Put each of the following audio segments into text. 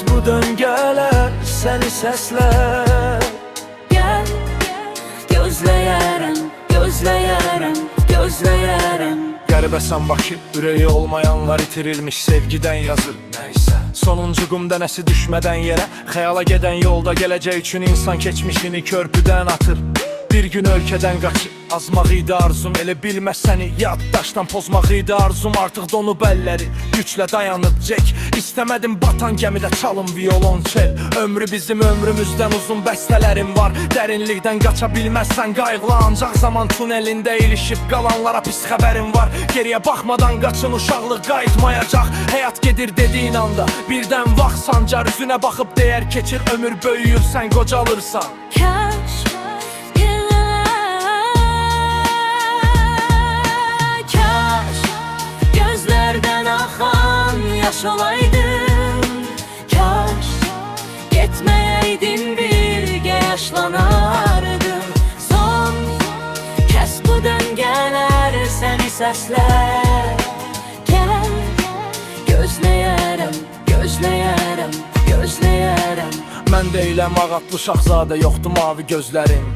bu döngələr səni səslər. Gəl, gözləyərəm, gözləyərəm, gözləyərəm. Qəribəsən Bakı, ürəyi olmayanlar itirilmiş sevgidən yazır. Nəysə, sonuncu qum dənəsi düşmədən yerə, xəyala gedən yolda gələcək üçün insan keçmişini körpüdən atır. Bir gün ölkədən qaçıb azmaq idi arzum, elə bilməz səni yaddaşdan pozmaq idi arzum. Artıq donub əlləri, güclə dayanıb cək. İstəmədim batan gəmidə çalım violonçel. Ömrü bizim ömrümüzdən uzun bəstələrim var. Dərinlikdən qaça bilməzsən qayğıla, ancaq zaman tunelində ilişib qalanlara pis xəbərim var. Geriyə baxmadan qaçın, uşaqlıq qayıtmayacaq. Həyat gedir dediyin anda birdən vaxt sancar, üzünə baxıb deyər keçir ömür, böyüyür sən qocalırsan. Kaş gözlərdən axan yaş olaydın. Kaş getməyəydin, birgə yaşlanardın. Son kəs bu döngələr səni səslər. Gəl, gözləyərəm, gözləyərəm, gözləyərəm. Mən deyiləm ağatlı şahzadə, yoxdur mavi gözlərim.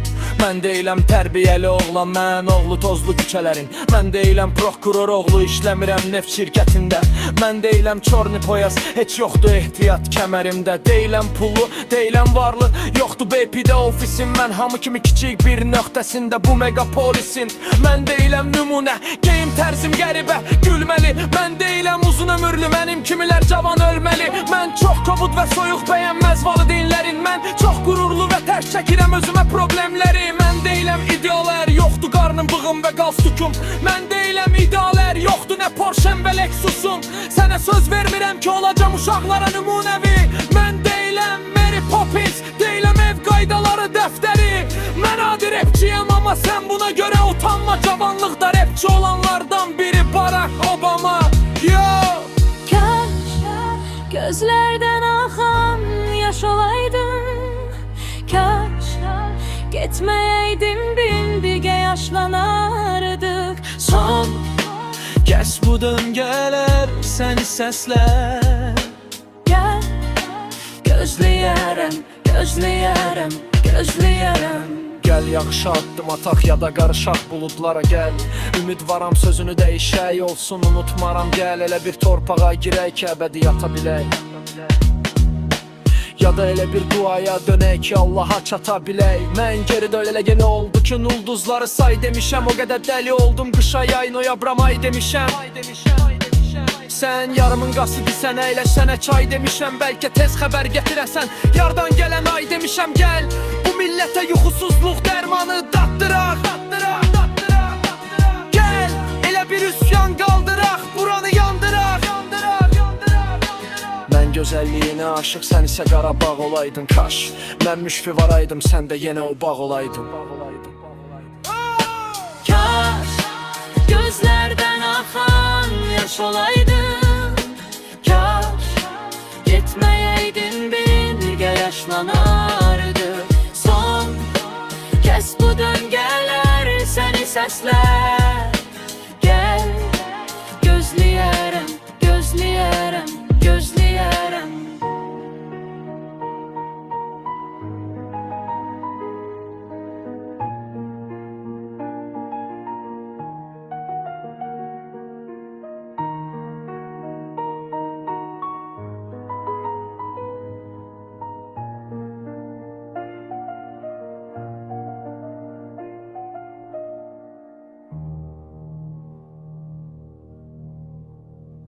Mən deyiləm tərbiyəli oğlan, mən oğlu tozlu küçələrin. Mən deyiləm prokuror oğlu, işləmirəm neft şirkətində. Mən deyiləm çorni poyaz, heç yoxdur ehtiyat kəmərimdə. Deyiləm pullu, deyiləm varlı, yoxdur BP-də ofisim. Mən hamı kimi kiçik bir nöqtəsində bu megapolisin. Mən deyiləm nümunə, geyim tərzim qəribə, gülməli. Mən deyiləm uzun ömürlü, mənim kimilər cavan ölməli. Mən çox kobud və soyuq, bəyənməz valideynlərin. Mən çox qürurlu və tərs çəkirəm özümə problemləri. Mən deyiləm idealər, yoxdur qarnım, bığım və qalstukum. Mən deyiləm idealər, yoxdur nə Porsche'm və Lexus'um. Sənə söz vermirəm ki olacam uşaqlara nümunəvi. Mən deyiləm Mary Poppins, deyiləm ev qaydaları dəftəri. Mən adi rapçiyəm amma sən buna görə utanma. Cavanlıqda rapçi olanlardan biri Barack Obama. Yo! Kaş gözlərdən axan yaş olaydın. Kaş getməyəydin, birgə yaşlanardıq. Son kəs bu döngələr səni səslər. Gəl, gözləyərəm, gözləyərəm, gözləyərəm. Gəl yaxşı addım ataq ya da qarışaq buludlara gəl. Ümid varam sözünü dəyişək olsun, unutmaram gəl. Elə bir torpağa girək ki əbədiyyata bilək. Ya da elə bir duaya dönək ki Allaha çata bilək. Mən geri dön, elə yenə oldu ki ulduzları say demişəm. O qədər dəli oldum qışa, yay noyabram ay demişəm. Sən yarımın qasidi, sən əyləşənə çay demişəm. Bəlkə tez xəbər gətirəsən, yardan gələn ay demişəm. Gəl, bu millətə yuxusuzluq dərmanı datdıraq. Gəl, elə bir üsyan qaldıraq, buranı yandıraq. Mən gözəlliyinə aşıq, sən isə Qarabağ olaydın kaş. Mən müşfi varaydım, sən də yenə o bağ olaydın. Kaş gözlərdən axan yaş olaydın. Kaş getməyəydin, birgə yaşlanardıq. Son kəs bu döngələr səni səslər.